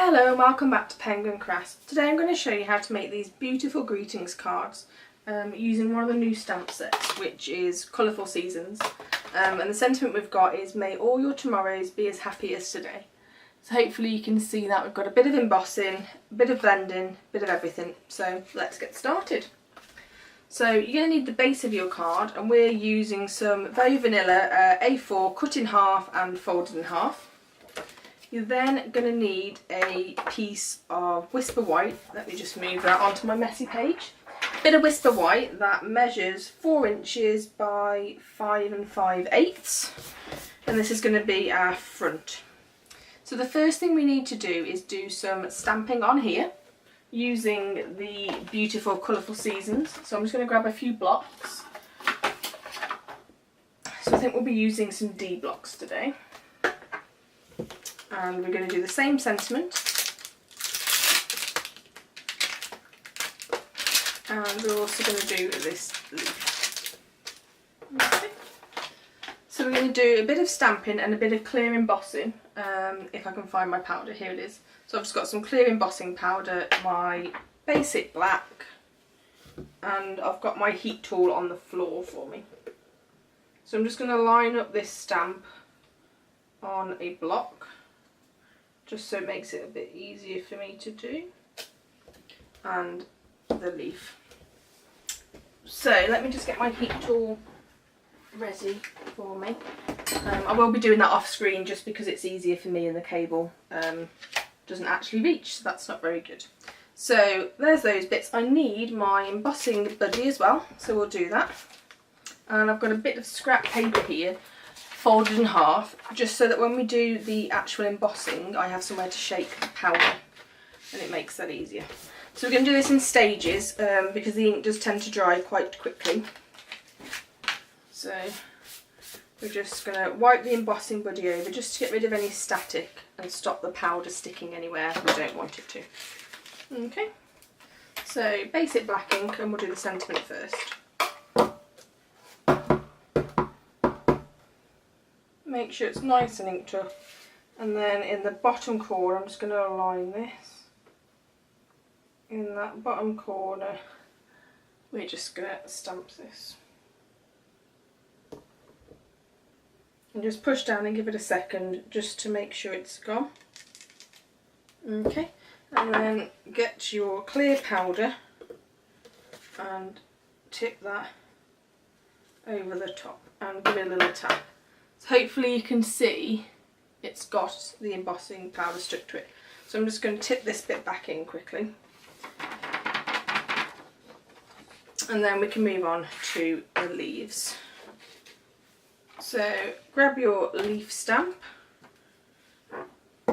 Hello and welcome back to Penguin Crafts. Today I'm going to show you how to make these beautiful greetings cards using one of the new stamp sets, which is Colourful Seasons. And the sentiment we've got is, may all your tomorrows be as happy as today. So hopefully you can see that we've got a bit of embossing, a bit of blending, a bit of everything. So let's get started. So you're going to need the base of your card, and we're using some very vanilla A4 cut in half and folded in half. You're then going to need a piece of Whisper White. Let me just move that onto my messy page. A bit of Whisper White that measures 4 inches by 5 5/8, and this is going to be our front. So the first thing we need to do is do some stamping on here using the beautiful Colourful Seasons. So I'm just going to grab a few blocks. So I think we'll be using some D blocks today. And we're going to do the same sentiment, and we're also going to do this leaf. Okay. So we're going to do a bit of stamping and a bit of clear embossing, if I can find my powder. Here it is. So I've just got some clear embossing powder, my basic black, and I've got my heat tool on the floor for me. So I'm just going to line up this stamp on a block, just so it makes it a bit easier for me to do, and the leaf. So let me just get my heat tool ready for me. I will be doing that off screen just because it's easier for me and the cable doesn't actually reach, so that's not very good. So there's those bits. I need my embossing buddy as well, so we'll do that. And I've got a bit of scrap paper here folded in half, just so that when we do the actual embossing I have somewhere to shake the powder and it makes that easier. So we're going to do this in stages because the ink does tend to dry quite quickly. So we're just going to wipe the embossing buddy over just to get rid of any static and stop the powder sticking anywhere we don't want it to. Okay, so basic black ink, and we'll do the sentiment first. Make sure it's nice and inked up, and then in the bottom corner I'm just going to align this. In that bottom corner we're just going to stamp this. And just push down and give it a second just to make sure it's gone. Okay, and then get your clear powder and tip that over the top and give it a little tap. So hopefully you can see it's got the embossing powder stuck to it. So I'm just going to tip this bit back in quickly, and then we can move on to the leaves. So grab your leaf stamp,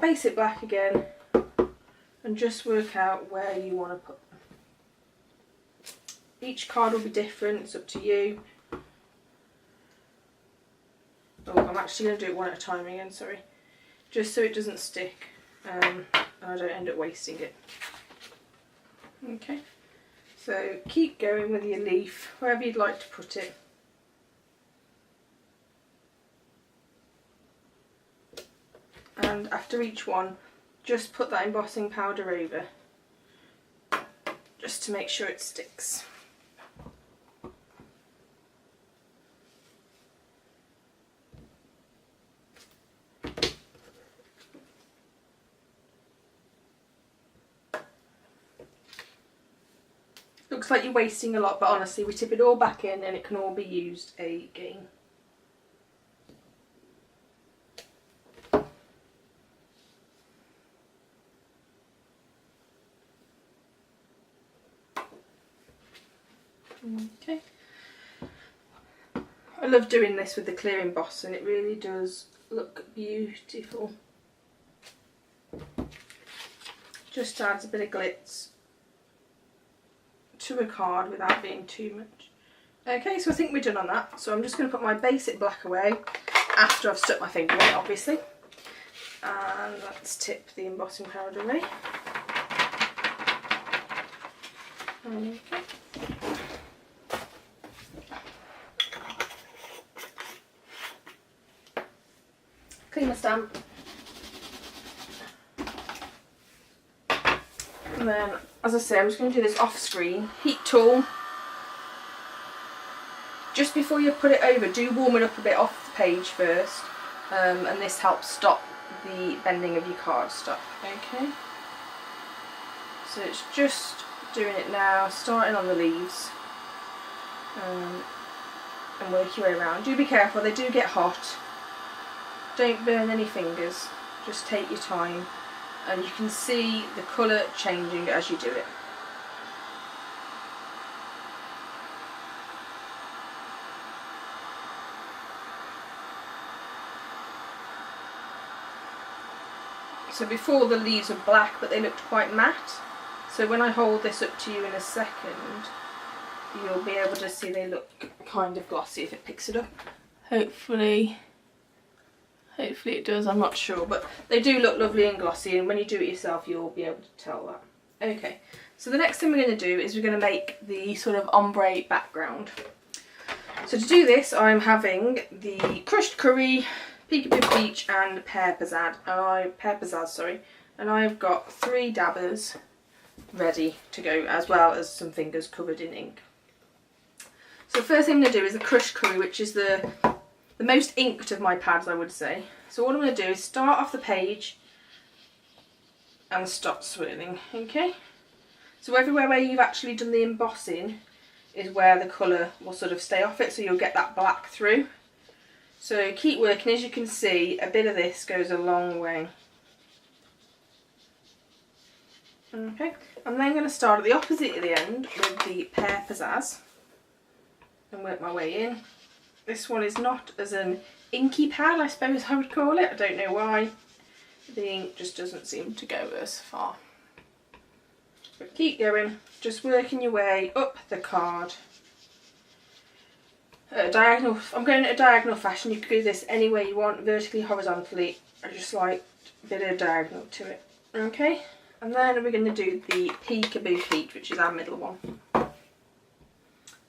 basic black again, and just work out where you want to put them. Each card will be different, it's up to you. Oh, I'm actually going to do it one at a time again, sorry. Just so it doesn't stick and I don't end up wasting it. Okay, so keep going with your leaf, wherever you'd like to put it. And after each one, just put that embossing powder over, just to make sure it sticks. Looks like you're wasting a lot, but honestly we tip it all back in and it can all be used again. Okay. I love doing this with the clear emboss, and it really does look beautiful. Just adds a bit of glitz to a card without being too much. Okay, so I think we're done on that. So I'm just going to put my basic black away after I've stuck my finger in it, obviously. And let's tip the embossing powder away. Okay. Clean my stamp. And then, as I say, I'm just going to do this off screen. Heat tool. Just before you put it over, do warm it up a bit off the page first. And this helps stop the bending of your cardstock. Okay. So it's just doing it now, starting on the leaves. And work your way around. Do be careful, they do get hot. Don't burn any fingers. Just take your time. And you can see the colour changing as you do it. So before the leaves were black, but they looked quite matte. So when I hold this up to you in a second, you'll be able to see they look kind of glossy if it picks it up. Hopefully it does, I'm not sure, but they do look lovely and glossy, and when you do it yourself you'll be able to tell that. Okay, so the next thing we're going to do is we're going to make the sort of ombre background. So to do this I'm having the crushed curry, peekaboo peach and pear pizzazz, and I've got 3 dabbers ready to go, as well as some fingers covered in ink. So the first thing I'm going to do is the crushed curry, which is the most inked of my pads, I would say. So what I'm going to do is start off the page and stop swirling, okay? So everywhere where you've actually done the embossing is where the colour will sort of stay off it, so you'll get that black through. So keep working. As you can see, a bit of this goes a long way. Okay, I'm then going to start at the opposite of the end with the pear pizzazz and work my way in. This one is not as an inky pad, I suppose I would call it. I don't know why. The ink just doesn't seem to go as far. But keep going, just working your way up the card. Diagonal. I'm going at a diagonal fashion. You could do this any way you want, vertically, horizontally. I just like a bit of diagonal to it. Okay, and then we're going to do the peekaboo peach, which is our middle one.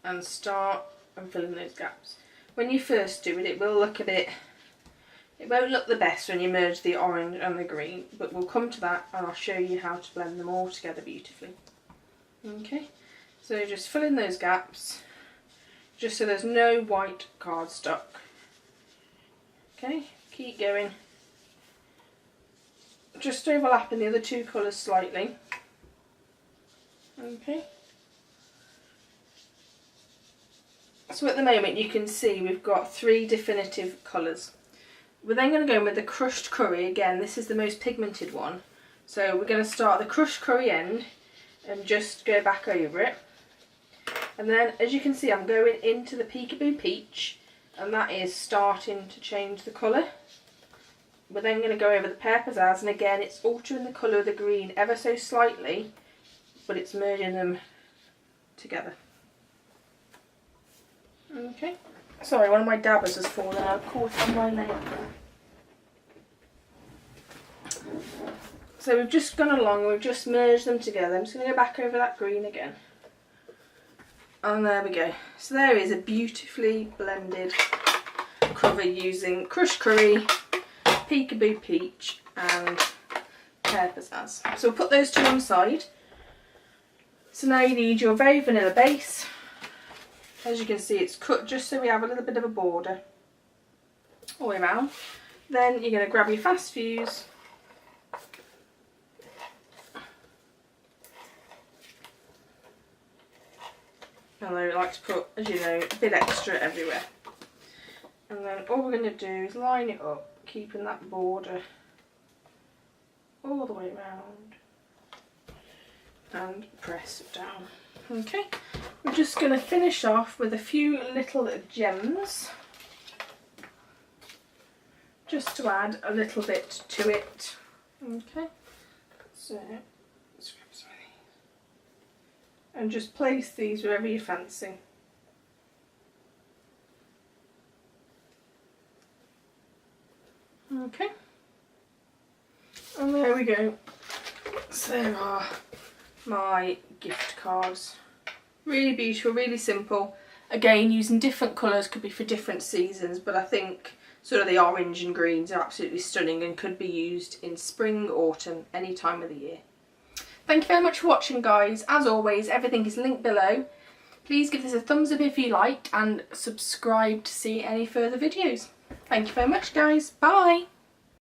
And start and fill in those gaps. When you first do it, it will look a bit, it won't look the best when you merge the orange and the green, but we'll come to that and I'll show you how to blend them all together beautifully. Okay, so just fill in those gaps, just so there's no white cardstock. Okay, keep going. Just overlapping the other 2 colours slightly. Okay. So at the moment you can see we've got 3 definitive colours. We're then going to go in with the crushed curry. Again, this is the most pigmented one. So we're going to start at the crushed curry end and just go back over it. And then, as you can see, I'm going into the peekaboo peach, and that is starting to change the colour. We're then going to go over the pear pizzazz, and again it's altering the colour of the green ever so slightly, but it's merging them together. Okay. Sorry, one of my dabbers has fallen out, caught on my nail. So we've just gone along, we've just merged them together. I'm just going to go back over that green again. And there we go. So there is a beautifully blended cover using crushed curry, peekaboo peach and pear pizzazz. So we'll put those 2 on the side. So now you need your very vanilla base. As you can see, it's cut just so we have a little bit of a border all the way around. Then you're going to grab your fast fuse and I like to put, as you know, a bit extra everywhere. And then all we're going to do is line it up, keeping that border all the way around and press it down. Okay, we're just going to finish off with a few little gems just to add a little bit to it. Okay, so let's grab some of these and just place these wherever you fancy. Okay, and there we go. So there are my gift cards. Really beautiful, really simple. Again, using different colours, could be for different seasons, but I think sort of the orange and greens are absolutely stunning and could be used in spring, autumn, any time of the year. Thank you very much for watching, guys. As always, everything is linked below. Please give this a thumbs up if you liked and subscribe to see any further videos. Thank you very much, guys. Bye.